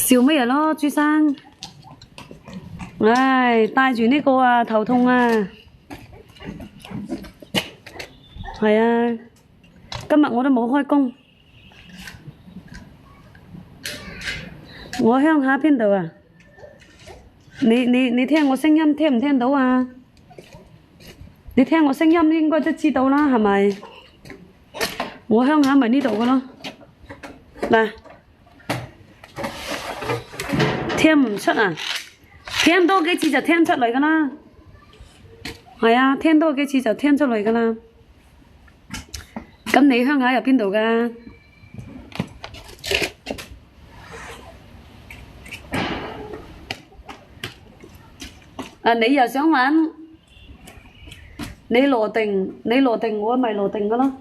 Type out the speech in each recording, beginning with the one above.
笑乜嘢咯，朱生？唉，戴住呢個啊，頭痛啊。係啊，今日我都冇開工。我鄉下邊度啊？你聽我聲音聽唔聽到啊？你聽我聲音應該都知道啦，係咪？我鄉下咪呢度嘅咯。嗱，聽唔出啊？聽多幾次就聽出嚟㗎啦。係啊，聽多幾次就聽出嚟㗎啦。咁你鄉下入邊度㗎？啊！你又想玩？你羅定，我咪羅定㗎咯。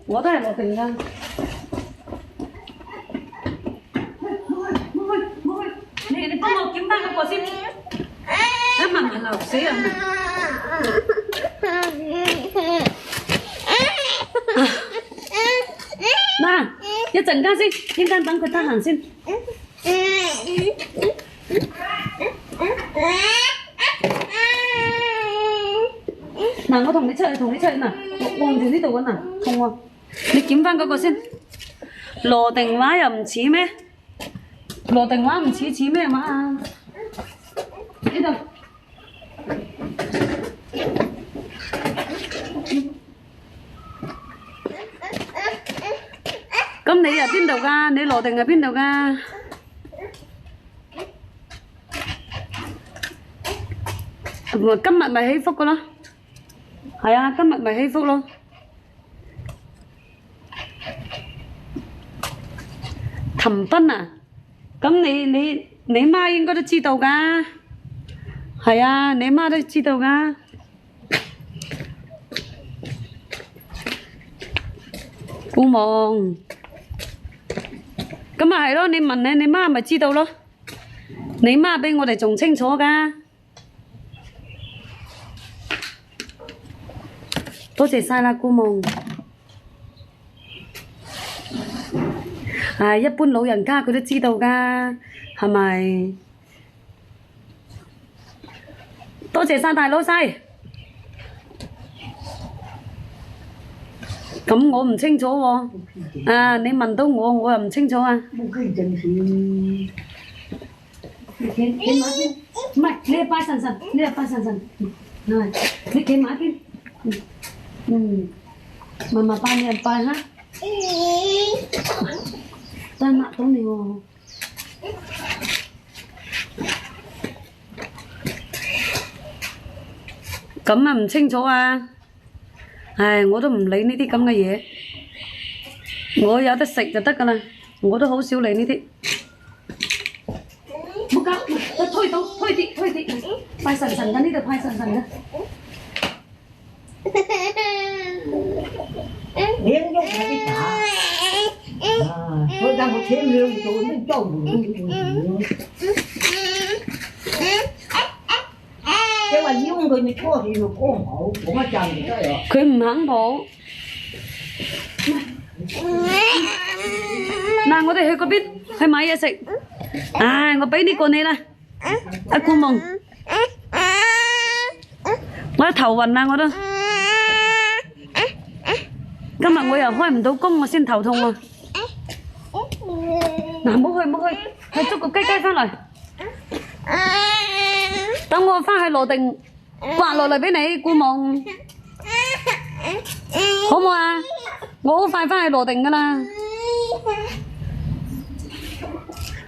我都係羅定㗎。你幫我檢翻嗰個先。一慢慢流死人啊！嗱，一陣間先，一陣間等佢得閒先。嗱，我同你出去嗱，望住呢度嗱，同喎，你檢翻嗰個先。羅定話又唔似咩？羅定話唔似咩話啊？呢度。咁你係邊度㗎？你羅定係邊度㗎？今日咪起福㗎咯。係啊，今日咪起福咯。騰奔啊！咁你媽應該都知道㗎。係啊，你媽都知道㗎。顧夢，咁咪係咯？你問你媽咪知道咯。你媽比我哋仲清楚㗎。多謝晒啦，顧夢。係一般老人家佢都知道㗎，係咪？多謝晒大老細。咁我唔清楚喎。啊，你問到我，我又唔清楚啊。你企埋邊？唔係，你係拜神神，你係拜神神。係，你企埋邊？慢慢拜你人拜哈。真係呃到你喎。咁啊唔清楚啊。唉，我都唔理呢啲咁嘅嘢，我有得食就得㗎啦，我都好少理呢啲。冇搞，推啲，拜神神㗎，呢度拜神神㗎。你喐下啲打，啊，所以我請你做啲裝門。你話要佢咪拖住個歌抱，冇乜賺唔得呀。佢唔肯抱。嗱，我哋去嗰邊去買嘢食。唉，我俾呢個你啦，阿顧夢。我都頭暈啦，我都。今日我又開唔到工，我先頭痛喎。嗱，冇去，去捉個雞雞返嚟。等我返去羅定刮落嚟俾你，顧夢，好唔好啊？我好快返去羅定㗎啦。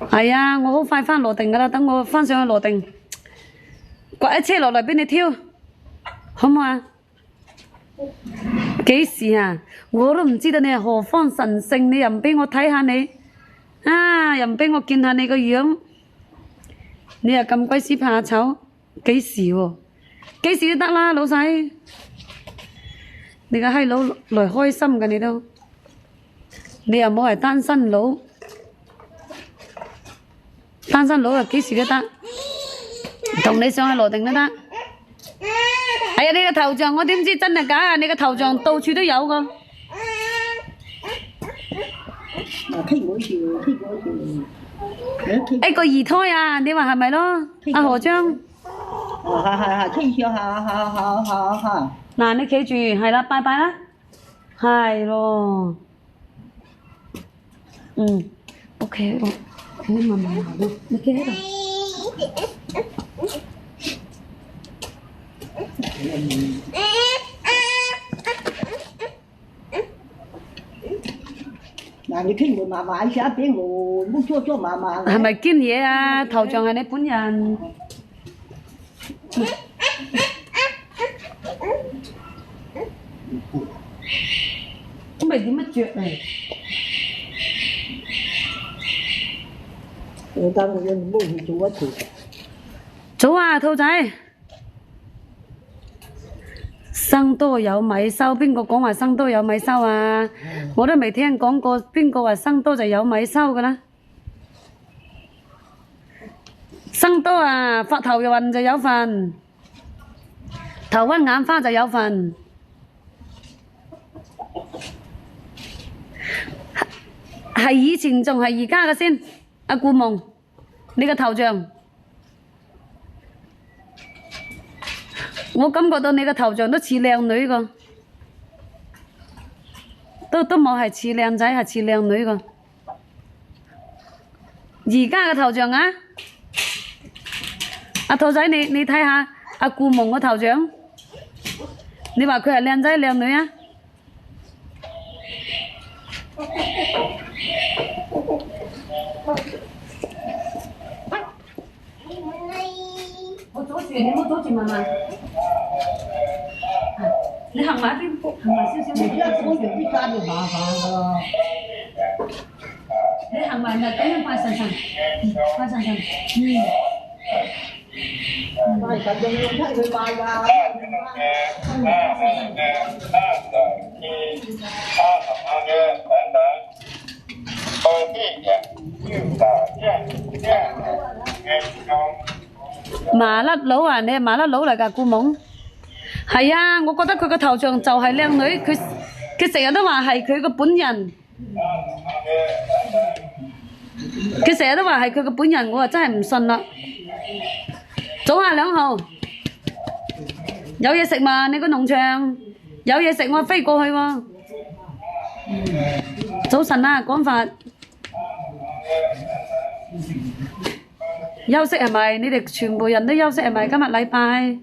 係啊，我好快返羅定㗎啦。等我返上去羅定，刮一車落嚟俾你挑，好唔好啊？幾時啊？我都唔知道你係何方神聖，你又唔俾我睇下你，啊，又唔俾我見下你個樣，你又咁鬼死怕醜。幾時喎？幾時都得啦，老細。你個閪佬來開心㗎，你都。你又冇係單身佬，單身佬又幾時都得，同你上去羅定都得。係啊，你個頭像我點知真係假啊？你個頭像到處都有㗎。Thích mỗi chiều.一個二胎啊，你話係咪咯？阿何章，thích chiều ha. 嗱你企住，係啦，拜拜啦，係咯，OK，我慢慢行咯，你企喺度。嗱，你傾完嫲嫲寫俾我，唔做嫲嫲。係咪堅嘢啊？頭像係你本人。咁咪點樣着嚟？我當我冇去做一次。早啊，兔仔。生多有米收，邊個講話生多有米收啊？我都未聽講過，邊個話生多就有米收㗎啦？生多啊，發頭暈就有份，頭暈眼花就有份。係以前仲係而家嘅先，阿顧夢，你個頭像。我感覺到你個頭像都似靚女個，都冇係似靚仔，係似靚女個。而家嘅頭像啊，阿兔仔你睇下阿顧夢個頭像，你話佢係靚仔靚女啊？我阻住你，唔好阻住媽媽。你行埋一邊，行埋少少。而家我用啲家就麻煩啦。你行埋咪咁樣快神神，快神神。快神神用睇佢快㗎。麻甩佬啊！你係麻甩佬嚟㗎，顧夢。係啊，我覺得佢個頭像就係靚女，佢成日都話係佢個本人，佢成日都話係佢個本人，我啊真係唔信啦。早啊，2號，有嘢食嘛？你個農場有嘢食，我飛過去喎。早晨啊，講法。休息係咪？你哋全部人都休息係咪？今日禮拜。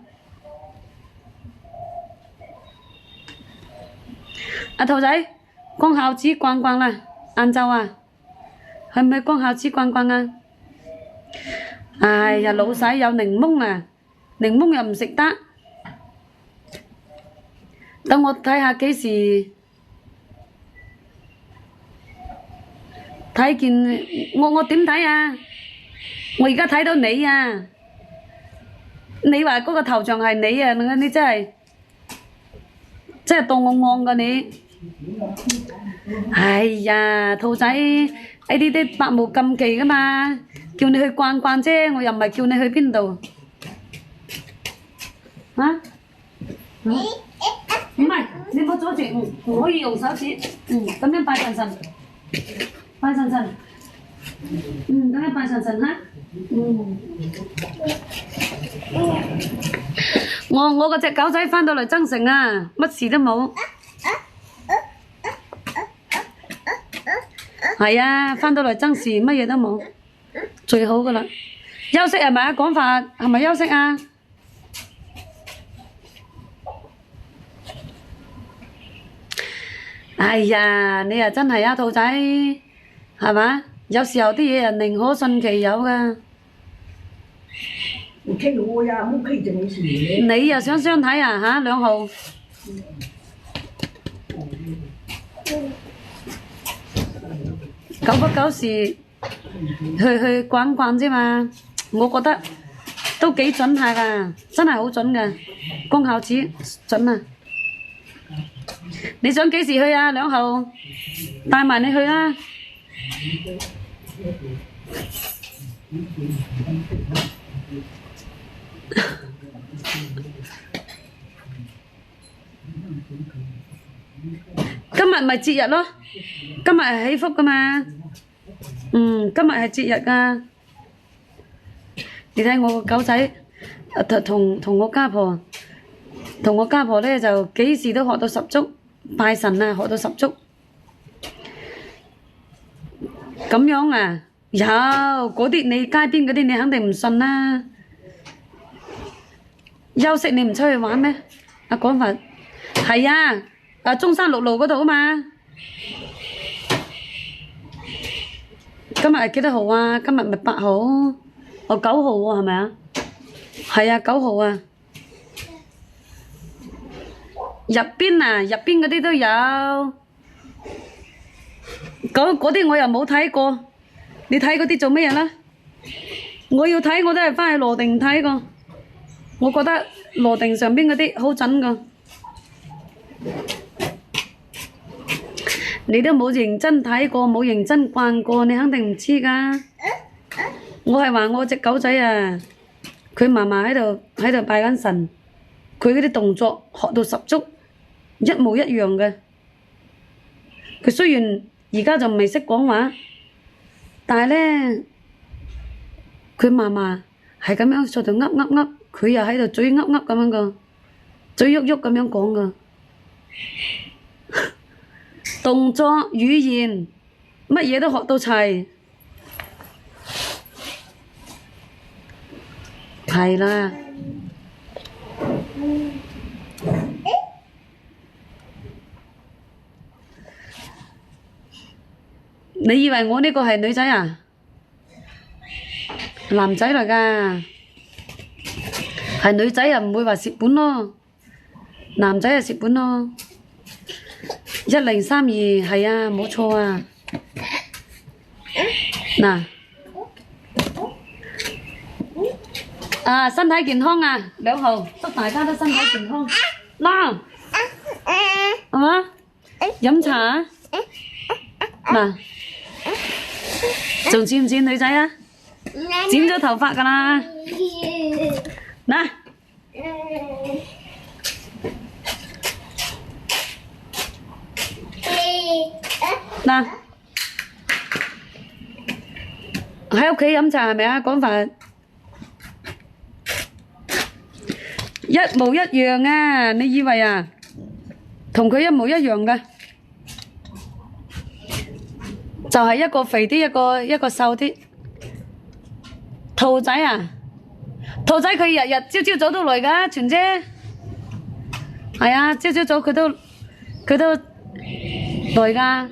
阿兔仔，光孝子逛逛啦，晏晝啊，去唔去光孝子逛逛啊？哎呀，老細有檸檬啊，檸檬又唔食得，等我睇下幾時睇見我點睇啊？我而家睇到你啊！你話嗰個頭像係你啊？你真係當我戇㗎你！哎呀，兔仔，呢啲百無禁忌㗎嘛，叫你去逛逛啫，我又唔係叫你去邊度。啊？唔係，你唔好阻住，唔可以用手指，咁樣拜神神，拜神神，咁樣拜神神嚇。我嗰隻狗仔返到嚟增城啊，乜事都冇。係啊，返到嚟增事，乜嘢都冇，最好噶啦。休息係咪啊？講法係咪休息啊？哎呀，你又真係啊，兔仔，係嘛？有時候啲嘢人寧可信其有噶。你傾我呀，冇傾就冇事嘅。你又想相睇啊？嚇，2號。久不久時去逛逛啫嘛，我覺得都幾準下㗎，真係好準㗎，功效子準啊！你想幾時去啊？2號，帶埋你去啦！今日咪節日咯，今日係祈福噶嘛。今日係節日噶。你睇我個狗仔，同我家婆咧就幾時都學到十足，拜神啊學到十足。咁樣啊？有嗰啲你街邊嗰啲你肯定唔信啦。休息你唔出去玩咩？阿廣佛係啊，中山六路嗰度啊嘛。今日係幾多號啊？今日咪8號，哦9號喎，係咪啊？係啊，9號啊。入邊嗰啲都有，嗰啲我又冇睇過。你睇嗰啲做咩嘢啦？我要睇我都係返去羅定睇過。我覺得羅定上邊嗰啲好準噶。你都冇認真睇過，冇認真逛過，你肯定唔知噶。我係話我隻狗仔啊，佢嫲嫲喺度拜緊神，佢嗰啲動作學到十足，一模一樣嘅。佢雖然而家就未識講話，但係咧，佢嫲嫲係咁樣喺度噏噏噏，佢又喺度嘴噏噏咁樣個，嘴喐喐咁樣講噶。動作、語言，乜嘢都學到齊，係啦。你以為我呢個係女仔啊？男仔嚟㗎，係女仔又唔會話蝕本咯，男仔就蝕本咯。1032係啊，冇錯啊。嗱，身體健康啊，2號，祝大家都身體健康。嗱，係嘛？飲茶啊？嗱，仲剪唔剪女仔啊？剪咗頭髮㗎啦。嗱。嗱，喺屋企飲茶係咪啊？廣佛一模一樣啊！你以為啊？同佢一模一樣㗎，就係一個肥啲，一個瘦啲。兔仔啊，兔仔佢日日朝早都嚟㗎，全姐。係啊，朝早佢都嚟㗎。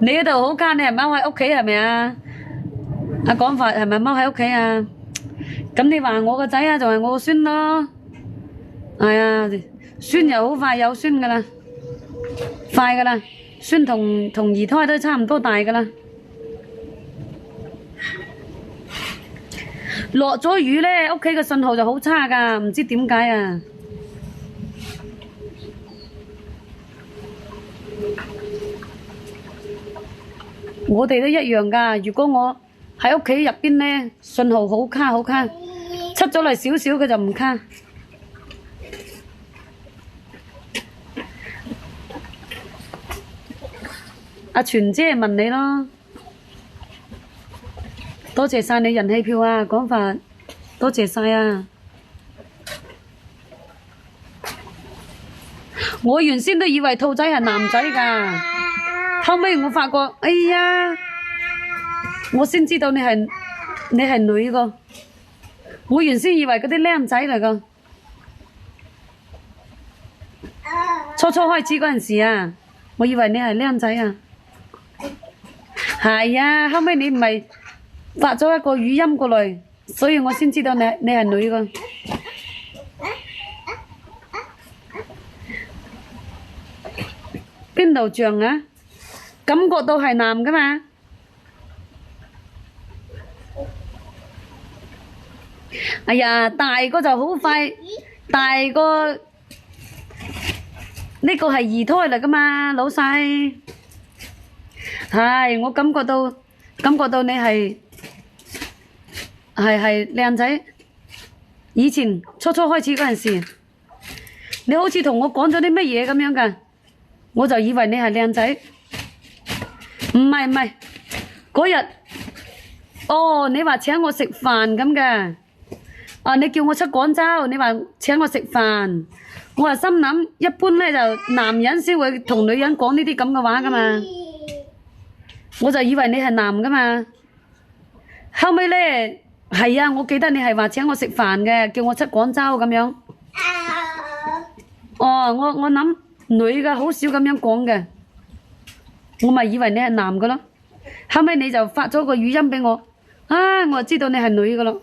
你嗰度好間，你係踎喺屋企係咪啊？阿廣佛係咪踎喺屋企啊？咁你話我個仔啊，就係我個孫咯。係啊，孫又好快有孫噶啦，快噶啦，孫同二胎都差唔多大噶啦。落咗雨咧，屋企嘅信號就好差噶，唔知點解啊。我哋都一樣噶，如果我喺屋企入邊咧，信號好卡，出咗嚟少少佢就唔卡。阿全姐問你咯，多謝晒你人氣票啊，廣佛，多謝晒啊！我原先都以為兔仔係男仔㗎，後尾我發覺，哎呀，我先知道你係女個，我原先以為嗰啲靚仔嚟㗎。初開始嗰陣時啊，我以為你係靚仔啊。係啊，後尾你唔係發咗一個語音過來，所以我先知道你係女個。邊度像啊？感覺到係男㗎嘛？哎呀，大個就好快，大個呢個係二胎嚟㗎嘛，老細。係，我感覺到你係靚仔。以前初開始嗰陣時，你好似同我講咗啲乜嘢咁樣㗎，我就以為你係靚仔。唔係，嗰日，哦，你話請我食飯咁嘅，啊，你叫我出廣州，你話請我食飯，我話心諗一般咧就男人先會同女人講呢啲咁嘅話噶嘛，我就以為你係男噶嘛，後尾咧係啊，我記得你係話請我食飯嘅，叫我出廣州咁樣。哦，我諗女嘅好少咁樣講嘅，我咪以為你係男嘅咯。後尾你就發咗個語音俾我，啊，我就知道你係女嘅咯。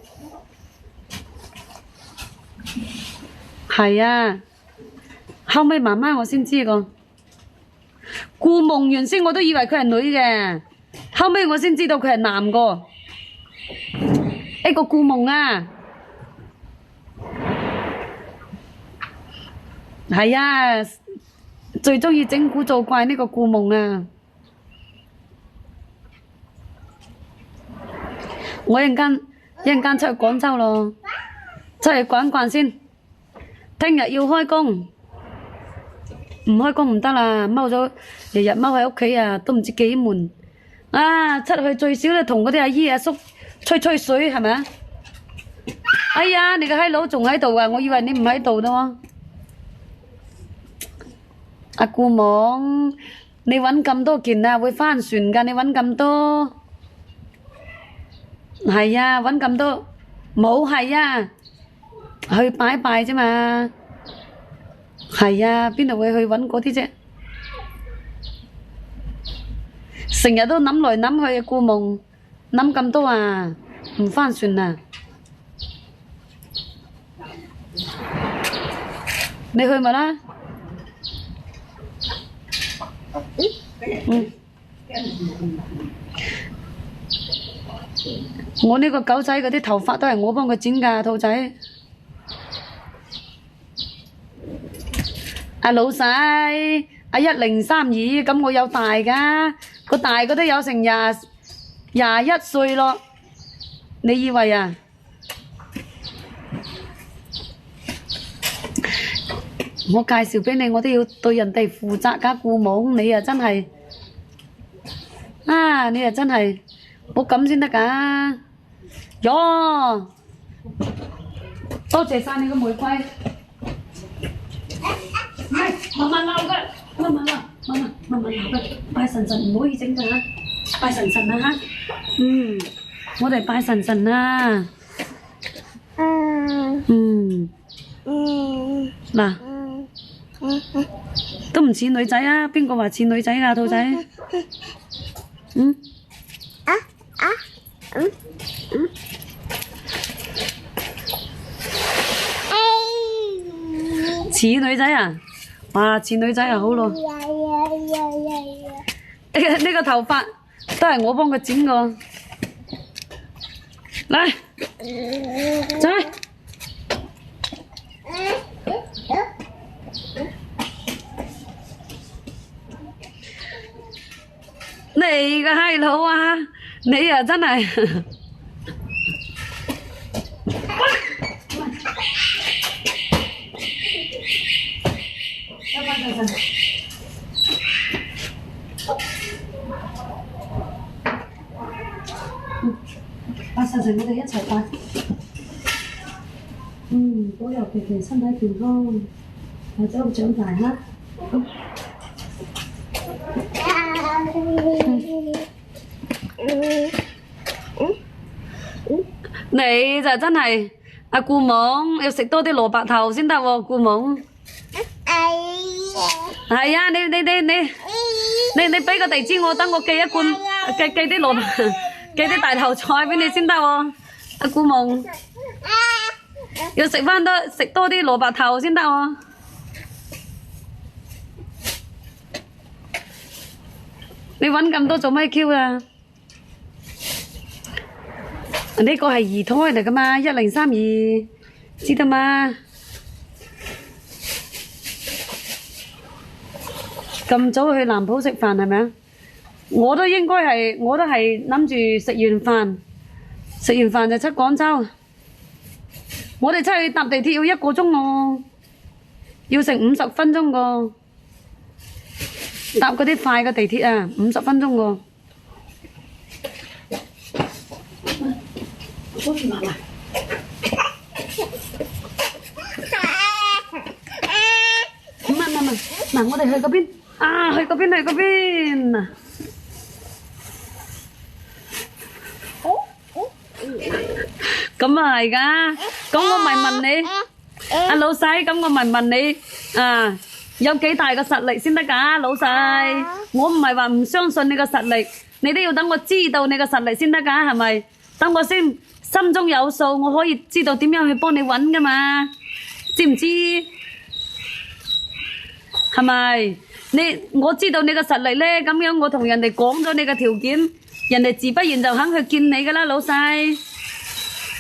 係啊，後尾慢慢我先知個。顧夢原先我都以為佢係女嘅，後尾我先知道佢係男個。一個顧夢啊！係啊，最鍾意整蠱做怪呢個顧夢啊！我一陣間出去廣州咯，出去逛逛先。聽日要開工，唔開工唔得啦，日日踎喺屋企啊，都唔知幾悶。啊，出去最少都同嗰啲阿姨阿叔吹吹水係咪啊？哎呀，你個閪佬仲喺度啊！我以為你唔喺度咯。阿顧網，你揾咁多件啊，會翻船㗎！你揾咁多，係啊，揾咁多，冇係啊，去拜拜啫嘛。係啊，邊度會去揾嗰啲啫？成日都諗來諗去，顧夢諗咁多啊，唔翻船啊！你去咪啦？我呢個狗仔嗰啲頭髮都係我幫佢剪㗎，兔仔。阿老細，阿1032，咁我有大㗎，個大嗰都有成21歲咯。你以為啊？我介紹俾你，我都要對人哋負責㗎，顧夢，你啊真係，啊你啊真係，冇咁先得㗎。喲，多謝晒你個玫瑰。唔係，慢慢鬧㗎，慢慢鬧㗎，拜神唔可以整㗎嚇，拜神啊嚇。我哋拜神啊。嗱。都唔似女仔啊！邊個話似女仔啊？兔仔，似女仔啊！哇，似女仔啊，好咯！呢個頭髮都係我幫佢剪個，嚟，走。你個閪佬啊！你啊真係拜神，我哋一齊拜。保佑琪琪身體健康，或者長大啦。你就真係阿顧夢要食多啲蘿蔔頭先得喎，顧夢。係啊，你俾個地址我，等我寄一罐，寄啲蘿蔔，寄啲大頭菜俾你先得喎，阿顧夢。要食多啲蘿蔔頭先得喎。你揾咁多做咩 Q 啊？呢個係二胎嚟噶嘛，1032，知道嘛？咁早去南浦食飯係咪啊？我都係諗住食完飯就出廣州。我哋出去搭地鐵要1個鐘喎。要成50分鐘個，搭嗰啲快嘅地鐵啊，50分鐘個。嗱，我哋去嗰邊啊，去嗰邊啊！咁啊係㗎，咁我咪問你，阿老細，咁我咪問你啊，有幾大個實力先得㗎，老細？我唔係話唔相信你個實力，你都要等我知道你個實力先得㗎，係咪？等我先心中有數，我可以知道點樣去幫你揾㗎嘛，知唔知？係咪？我知道你個實力咧，咁樣我同人哋講咗你個條件，人哋自不然就肯去見你㗎啦，老細。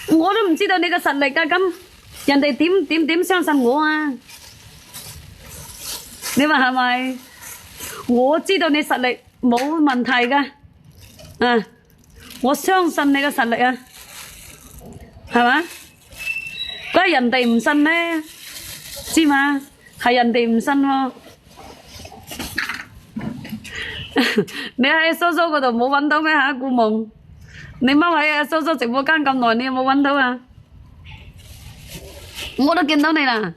我都唔知道你個實力㗎，咁人哋點相信我啊？你話係咪？我知道你實力冇問題㗎，啊，我相信你個實力啊，係嘛？嗰係人哋唔信咧，知嘛？係人哋唔信喎。你喺蘇蘇嗰度冇揾到咩嚇？顧夢，你踎喺阿蘇蘇直播間咁耐，你有冇揾到啊？我都見到你啦。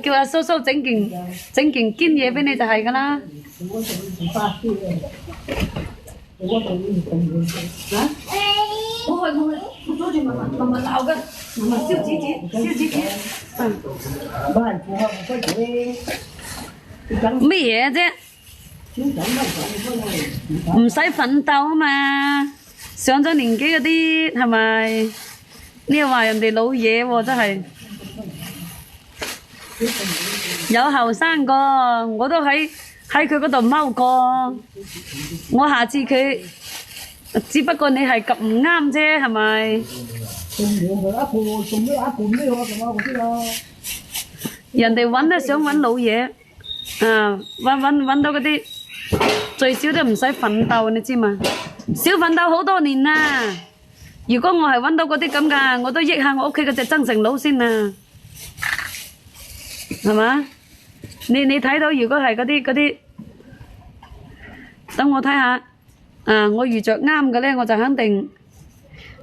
叫阿蘇蘇整件堅嘢俾你就係㗎啦。我早住慢鬧嘅，慢燒紙。咩嘢啫？唔使奮鬥啊嘛！上咗年紀嗰啲係咪？你又話人哋老嘢喎，真係。有後生個，我都喺佢嗰度踎過。我下次佢，只不過你係及唔啱啫，係咪？人哋揾都想揾老嘢，啊，揾到嗰啲最少都唔使奮鬥，你知嘛？少奮鬥好多年啦。如果我係揾到嗰啲咁噶，我都益下我屋企嗰隻增城佬先啊，係嘛？你睇到如果係嗰啲，等我睇下，啊，我遇着啱嘅咧，我就肯定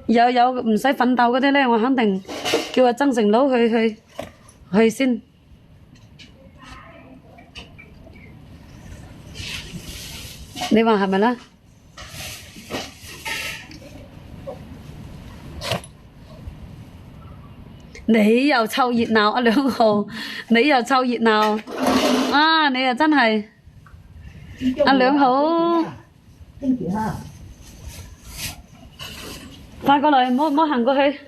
有唔使奮鬥嗰啲咧，我肯定叫阿增城佬去先。你話係咪啦？你又湊熱鬧，阿兩號，你又湊熱鬧，啊！你又真係，阿兩號，快過來，唔好行過去。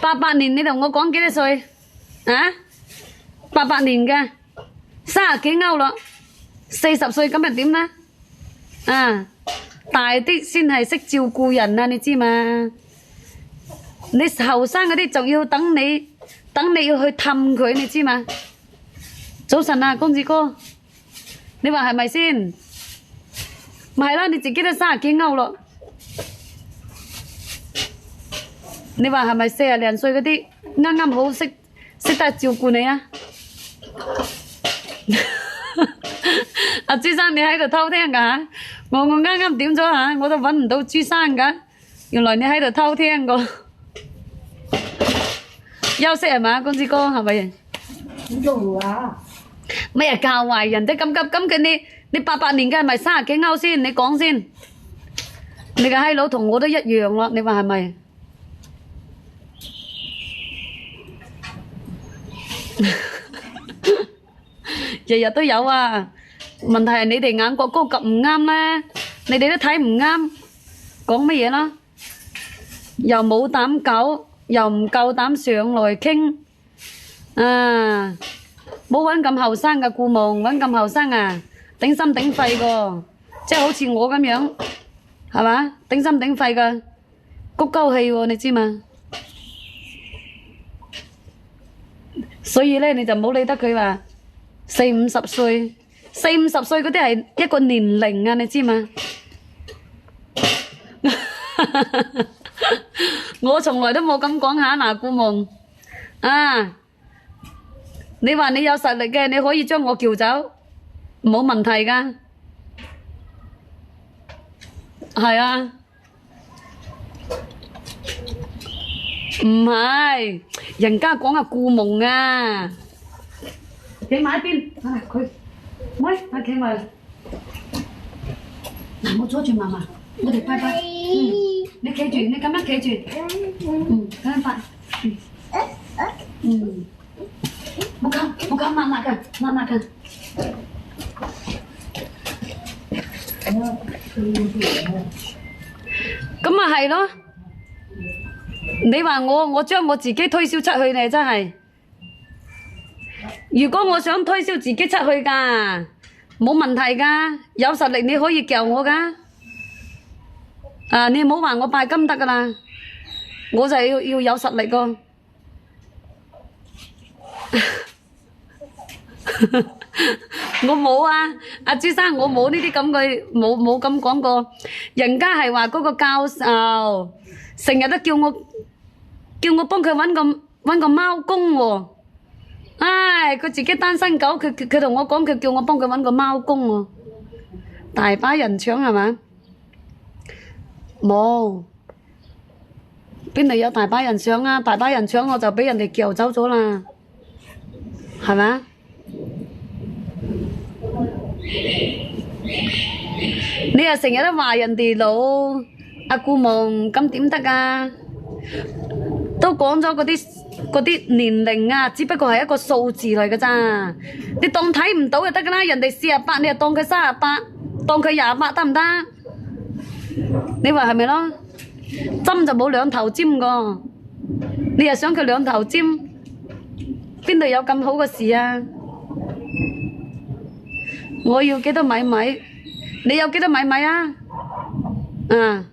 88年，你同我講幾多歲？啊？88年嘅，30幾歐咯，40歲咁又點呢？啊！大啲先係識照顧人啊，你知嘛？你後生嗰啲仲要等你要去氹佢，你知嘛？早晨啊，公子哥，你話係咪先？咪係咯，你自己都30幾歐咯。你話係咪40零歲嗰啲啱啱好識得照顧你啊？阿朱生，你喺度偷聽㗎？我啱啱點咗嚇，我都揾唔到朱生㗎。原來你喺度偷聽個，休息係嘛，公子哥係咪？咩啊教壞人哋咁急咁嘅你88年嘅係咪30幾歐先？你講先，你個閪佬同我都一樣咯，你話係咪？日日都有啊！問題係你哋眼角高及唔啱咧，你哋都睇唔啱，講乜嘢啦？又冇膽搞，又唔夠膽上來傾，啊！冇揾咁後生嘅顧夢，揾咁後生啊，頂心頂肺個，即係好似我咁樣，係嘛？頂心頂肺嘅，谷鳩氣喎，你知嘛？所以咧，你就唔好理得佢話40、50歲， 40-50歲嗰啲係一個年齡啊，你知嘛？我從來都冇咁講下嗱，顧夢啊！你話你有實力嘅，你可以將我叫走，冇問題噶。係啊，唔係，人家講啊顧夢啊，企埋一邊，啊佢，喂，啊企埋，嗱我阻住嫲嫲，我哋拜拜，你企住，你咁樣企住，咁樣拜，冇搞，抹噶，咁咪係咯。你話我將我自己推銷出去呢，真係。如果我想推銷自己出去㗎，冇問題㗎，有實力你可以叫我㗎。啊，你唔好話我拜金得㗎啦，我就要有實力個。我冇啊，阿朱生，我冇呢啲咁嘅，冇咁講過。人家係話嗰個教授成日都叫我幫佢搵個貓公喎。唉，佢自己單身狗，佢同我講，佢叫我幫佢搵個貓公喎。大把人搶係嘛？冇，邊度有大把人搶啊？大把人搶我就俾人哋叫走咗啦，係咪？你又成日都話人哋老，阿顧夢咁點得啊？都講咗嗰啲年齡啊，只不過係一個數字嚟㗎咋，你當睇唔到就得㗎啦。人哋48，你就當佢38，當佢28得唔得？你話係咪咯？針就冇兩頭尖個，你又想佢兩頭尖，邊度有咁好嘅事啊？我要幾多米米？你有幾多米米啊？啊！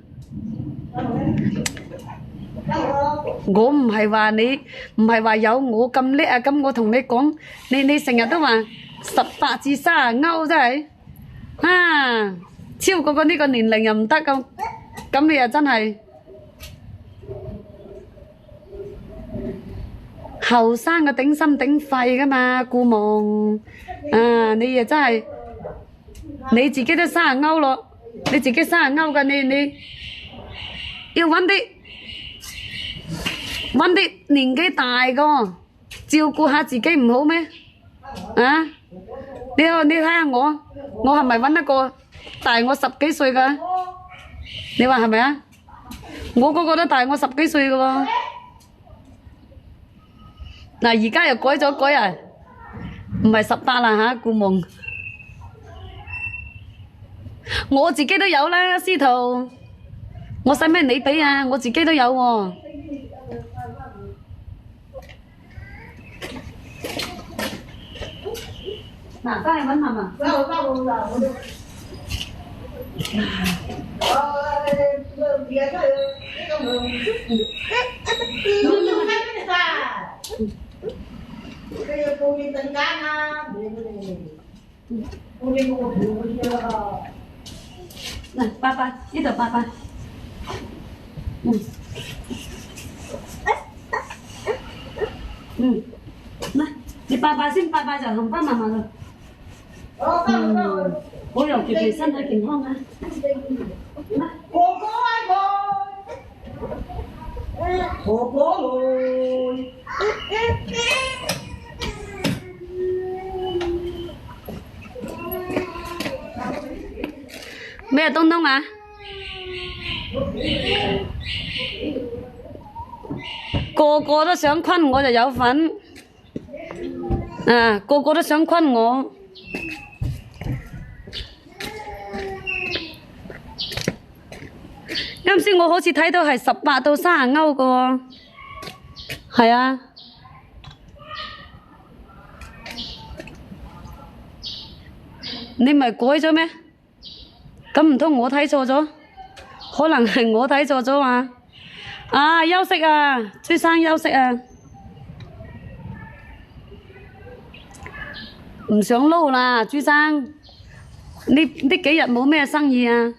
我唔係話你，唔係話有我咁叻啊！咁我同你講，你成日都話18至30歐真係啊！超過呢個年齡又唔得咁你又真係後生嘅頂心頂肺噶嘛，顧夢啊！你又真係你自己都30歐咯，你自己30歐㗎，你要揾啲年紀大個照顧下自己唔好咩？啊！你睇下我係咪揾一個大我10幾歲㗎？你話係咪啊？我個個都大我10幾歲㗎喎。嗱，而家又改咗改啊，唔係18啦嚇，顧夢。我自己都有啦，司徒，我使咩你俾啊？我自己都有喎。嗱，翻去揾嫲嫲。嚟，拜拜，呢度拜拜。嚟，你拜拜先，拜拜就同翻嫲嫲啦。保佑住佢身體健康啊！婆婆來。咩東東啊？個個都想昆我就有份，啊，個個都想昆我。啱先我好似睇到係18到30歐嘅喎，係啊。你咪改咗咩？咁唔通我睇錯咗？可能係我睇錯咗嘛？啊，休息啊，朱生休息啊。唔想撈啦，朱生。呢幾日冇咩生意啊？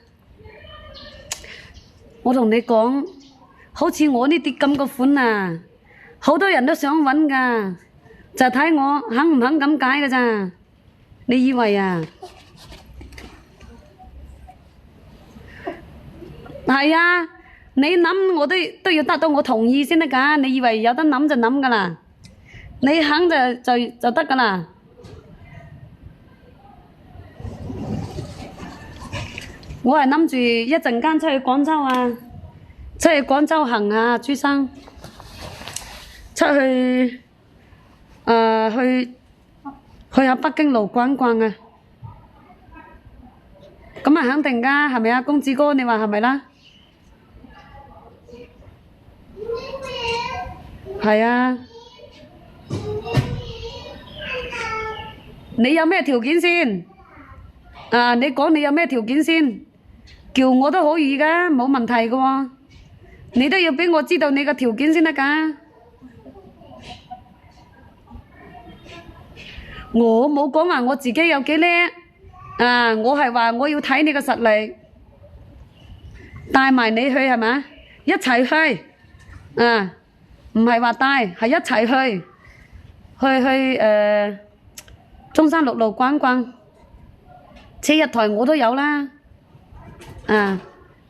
我同你講，好似我呢啲咁個款啊，好多人都想揾噶，就睇我肯唔肯咁解噶咋？你以為啊？係啊，你諗我都要得到我同意先得噶。你以為有得諗就諗噶啦？你肯就得噶啦。我係諗住一陣間出去廣州啊，出去廣州行啊，朱生，出去去下北京路逛逛啊。咁啊肯定噶，係咪啊，公子哥？你話係咪啦？係啊。你有咩條件先？你講你有咩條件先？叫我都可以噶，冇問題噶喎。你都要俾我知道你個條件先得噶。我冇講話我自己有幾叻，我係話我要睇你個實力，帶埋你去係咪？一齊去，唔係話帶，係一齊去，去中山六路逛逛，車一台我都有啦。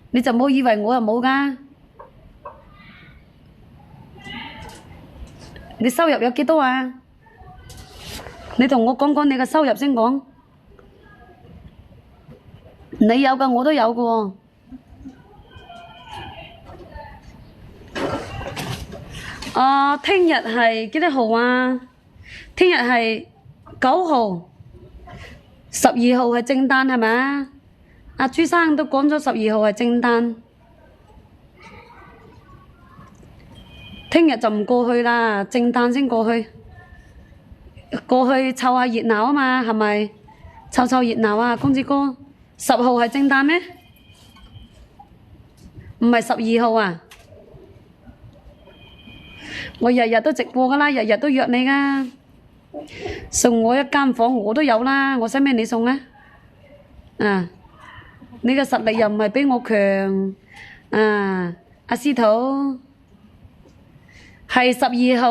你就冇以為我又冇噶。你收入有幾多啊？你同我講講你嘅收入先講。你有嘅我都有嘅喎。聽日係幾多號啊？聽日係9號，12號係聖誕係咪？阿朱生都講咗12號係聖誕，聽日就唔過去啦，聖誕先過去，過去湊下熱鬧啊嘛，係咪？湊湊熱鬧啊，公子哥。10號係聖誕咩？唔係12號啊？我日日都直播噶啦，日日都約你噶，送我一間房我都有啦，我使咩你送啊？你嘅實力又唔係比我強，阿司徒係12號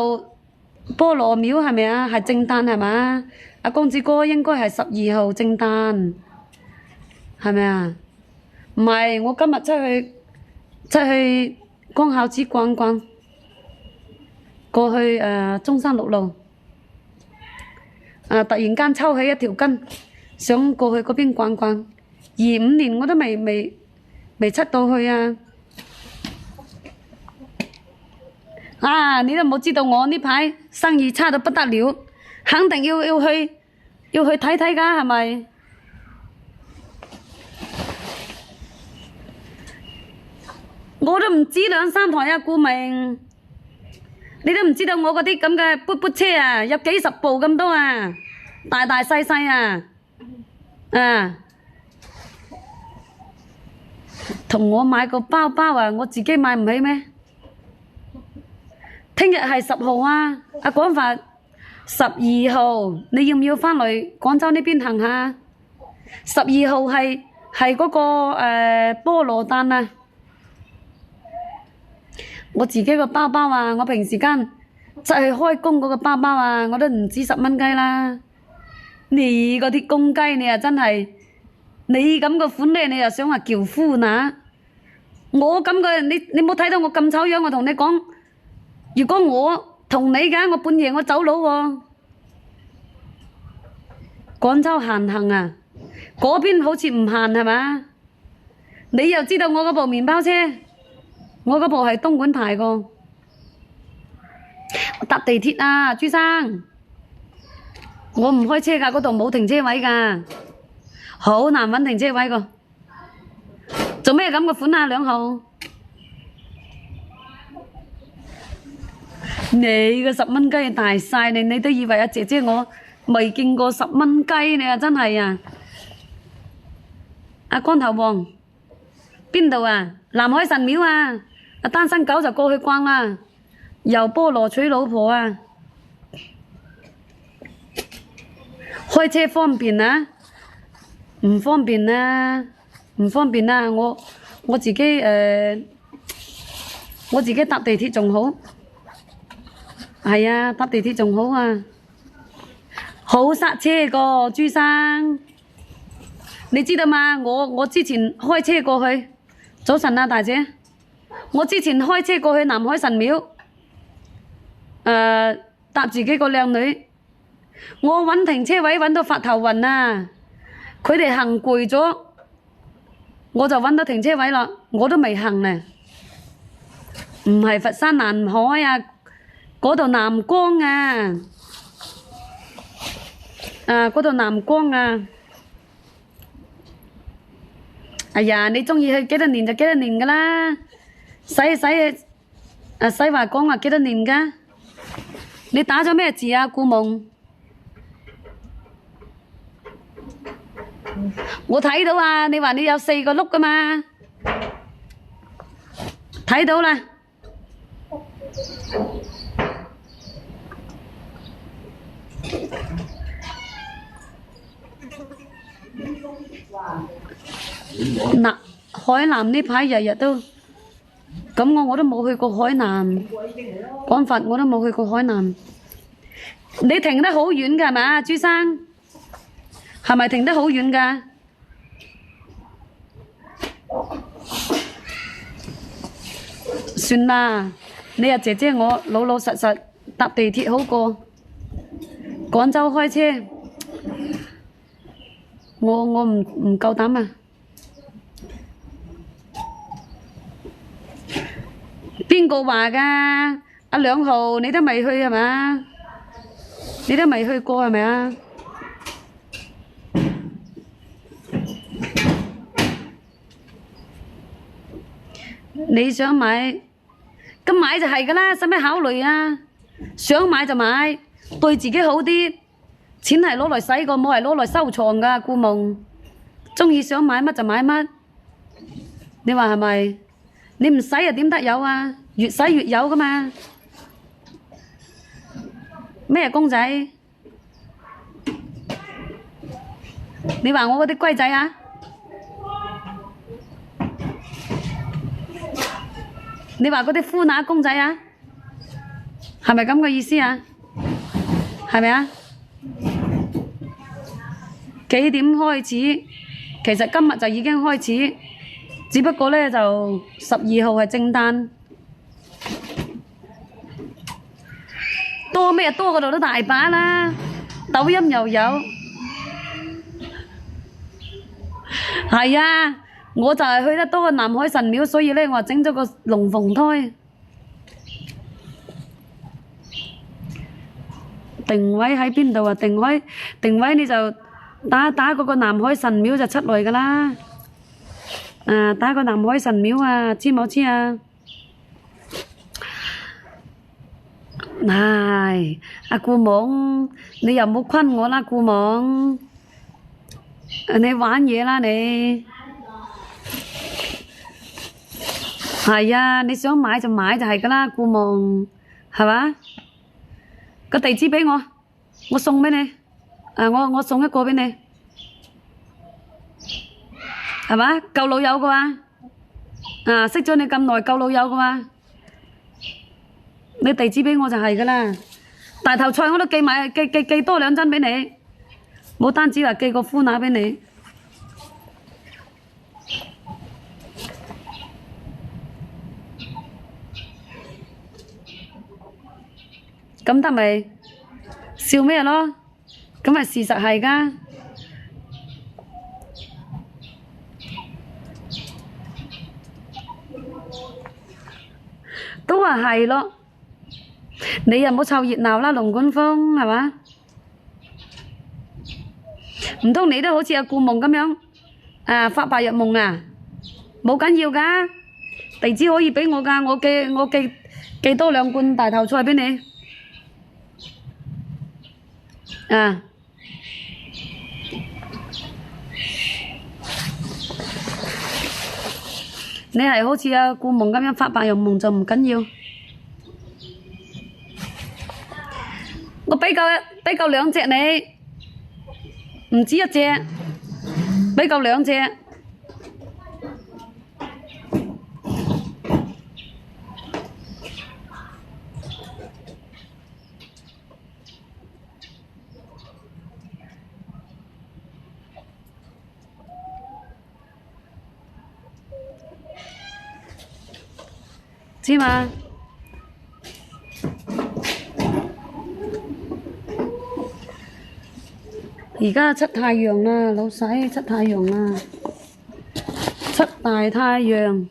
菠蘿廟係咪啊？係聖誕係嘛？阿公子哥應該係12號聖誕，係咪啊？唔係，我今日出去光孝寺逛逛，過去中山六路，突然間抽起一條筋，想過去嗰邊逛逛。25年我都未出到去啊！你都冇知道我呢排生意差到不得了，肯定要去睇睇㗎，係咪？我都唔止2、3台啊，顧明，你都唔知道我嗰啲咁嘅噗噗車啊，有幾十部咁多啊，大大細細啊，同我買個包包啊，我自己買唔起咩？聽日係10號啊，阿廣發12號，你要唔要返嚟廣州呢邊行下？12號係嗰個菠蘿誕啊！我自己個包包啊，我平時間就係開工嗰個包包啊，我都唔止10蚊雞啦。你嗰啲公雞你啊真係，你咁個款咧，你又想話叫夫乸？我咁嘅你冇睇到我咁醜樣，我同你講，如果我同你㗎，我半夜我走佬喎。廣州限行啊，嗰邊好似唔限係嘛？你又知道我嗰部麵包車？我嗰部係東莞牌個，我搭地鐵啊，朱生，我唔開車㗎，嗰度冇停車位㗎，好難揾停車位個。做咩咁嘅款啊？2號，你個10蚊雞大晒，你都以為阿姐姐我未見過10蚊雞，你啊真係啊！阿光頭王邊度啊？南海神廟啊！阿單身狗就過去逛啦，由菠蘿娶老婆啊！開車方便啊？唔方便啊？唔方便啊！我自己我自己搭地鐵仲好。係啊，搭地鐵仲好啊。好塞車個朱生，你知道嘛？我之前開車過去，早晨啊大姐，我之前開車過去南海神廟，搭住幾個靚女，我揾停車位揾到發頭暈啊！佢哋行攰咗，我就揾到停車位啦，我都未行呢。唔係佛山南海啊，嗰度南江啊，嗰度南江啊。哎呀，你鍾意去幾多年就幾多年噶啦，使話講話幾多年噶？你打咗咩字啊，顧夢？我睇到啊，你話你有4個碌噶嘛？睇到啦。嗱，海南呢排日日都咁，我都冇去過海南。講法我都冇去過海南。你停得好遠㗎係咪，朱生？係咪停得好遠㗎？算啦，你阿姐姐我老老實實搭地鐵好過廣州開車。我唔夠膽啊！邊個話㗎？阿兩號你都未去係咪？你都未去過係咪啊？你想買，咁買就係㗎啦，使咩考慮啊？想買就買，對自己好啲。錢係攞來使個，冇係攞來收藏㗎。顧夢鍾意想買乜就買乜，你話係咪？你唔使又點得有啊？越使越有㗎嘛。咩公仔？你話我嗰啲龜仔啊？你話嗰啲呼拿公仔啊？係咪咁嘅意思啊？係咪啊？幾點開始？其實今日就已經開始，只不過呢就12號係正單。多咩多，嗰度都大把啦，抖音又有。係啊，我就係去得多個南海神廟，所以呢我整咗個龍鳳胎。定位喺邊度啊？定位你就打嗰個南海神廟就出來㗎啦。打個南海神廟啊，知冇知啊？唉，阿顧夢，你又冇昆我啦，顧夢，你玩嘢啦你。係啊，你想買就買就係㗎啦，顧夢，係嘛？個地址俾我，我送俾你。我送一個俾你，係嘛？夠老友㗎嘛？識咗你咁耐，夠老友㗎嘛？你地址俾我就係㗎啦。大頭菜我都寄埋，寄多2樽俾你，冇單止話寄個呼拿俾你。咁得未？笑咩咯？咁係事實係㗎。都話係咯。你又唔好湊熱鬧啦，龍捲風係嘛？唔通你都好似阿顧夢咁樣發白日夢啊？冇緊要㗎，地址可以俾我㗎，我寄多2罐大頭菜俾你。你係好似阿顧夢咁樣發白日夢就唔緊要。我俾夠2隻你，唔止一隻，俾夠2隻。知嘛？而家出太陽啦，老細出太陽啦，出大太陽。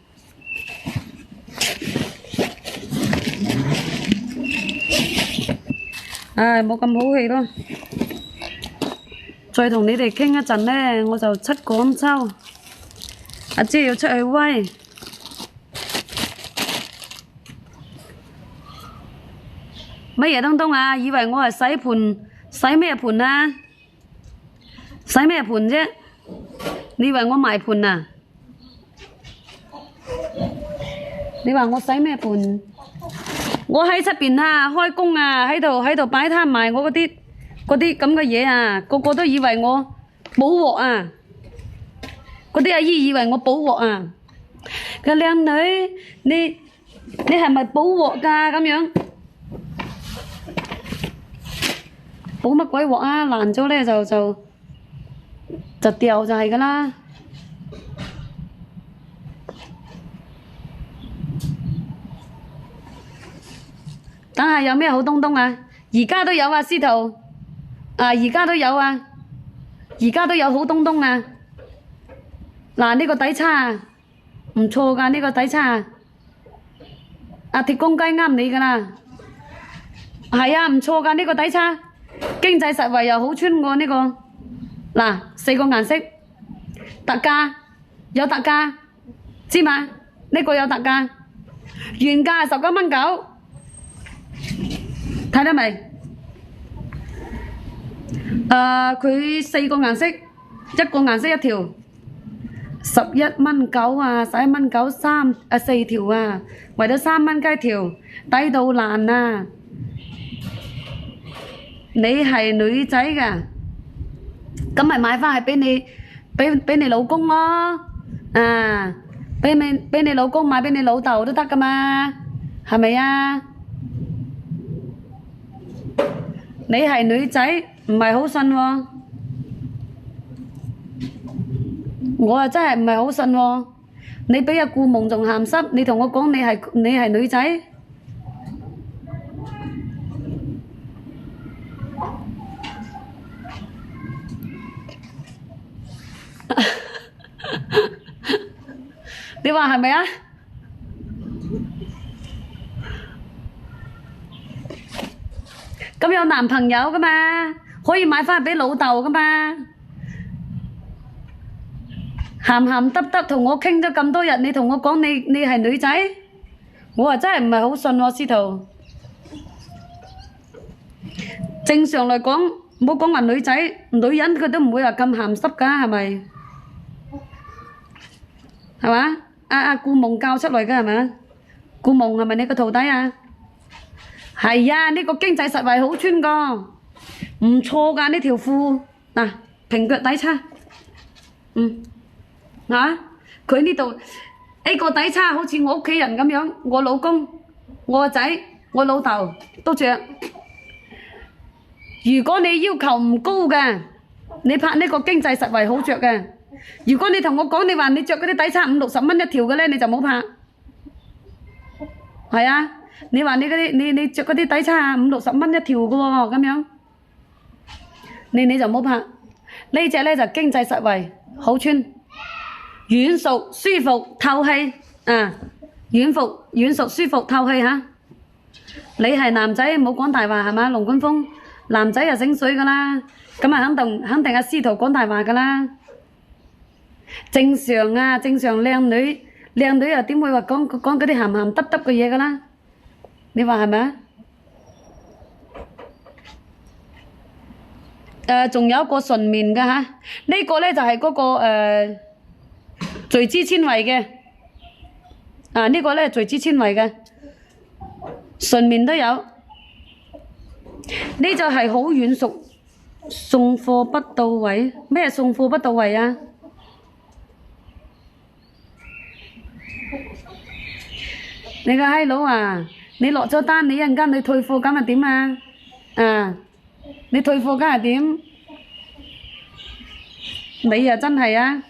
唉，冇咁好氣咯。再同你哋傾一陣呢，我就出廣州。阿姐要出去威。乜嘢東東啊？以為我係洗盤，洗咩盤啊？洗咩盤啫？你以為我賣盤啊？你話我洗咩盤？我喺出邊啊，開工啊，喺度擺攤賣我嗰啲咁嘅嘢啊，個個都以為我補鑊啊！嗰啲阿姨以為我補鑊啊！個靚女，你係咪補鑊㗎？咁樣？補乜鬼鑊啊！爛咗咧就掉就係㗎啦。等下有咩好東東啊？而家都有啊，司徒。而家都有啊，而家都有好東東啊。嗱，呢個底叉唔錯㗎，呢個底叉。鐵公雞啱你㗎啦。係啊，唔錯㗎，呢個底叉。經濟實惠又好穿喎呢個，嗱4個顏色，特價有特價，知嘛？呢個有特價，原價係19.9，睇得未？佢4個顏色，一個顏色一條，11.9啊，11.94條啊，為咗3蚊雞條，抵到爛啊！你係女仔㗎，咁咪買返係俾你老公咯，俾你老公買俾你老豆都得㗎嘛，係咪啊？你係女仔，唔係好信喎，我啊真係唔係好信喎。你比阿顧夢仲鹹濕，你同我講你係女仔。你話係咪啊？咁有男朋友噶嘛？可以買返俾老豆噶嘛？鹹鹹得得同我傾咗咁多日，你同我講你係女仔，我話真係唔係好信喎，司徒。正常嚟講，唔好講話女仔，女人佢都唔會話咁鹹濕噶，係咪？係嘛？阿顧夢教出嚟嘅係咪？顧夢係咪你個徒弟啊？係啊，呢個經濟實惠好穿噶，唔錯噶呢條褲，嗱平腳底叉，佢呢度呢個底叉好似我屋企人咁樣，我老公、我個仔、我老豆都着。如果你要求唔高嘅，你拍呢個經濟實惠好着嘅。如果你同我講你話你着嗰啲底叉50-60蚊一條嘅咧，你就冇拍。係啊，你話你嗰啲你着嗰啲底叉50-60蚊一條嘅喎，咁樣你就冇拍。呢隻咧就經濟實惠，好穿，軟熟舒服透氣啊！軟熟舒服透氣嚇。你係男仔唔好講大話係嘛？龍冠峰男仔就醒水㗎啦，咁啊肯定阿司徒講大話㗎啦。正常啊，正常靚女又點會話講嗰啲鹹鹹得得嘅嘢㗎啦？你話係咪啊？仲有一個純棉嘅嚇，呢個咧就係嗰個聚酯纖維嘅，呢個咧聚酯纖維嘅，純棉都有。呢就係好軟熟送貨不到位，咩送貨不到位啊？你個閪佬啊！你落咗單，你一陣間你退貨咁係點啊？啊！你退貨咁係點？你啊真係啊！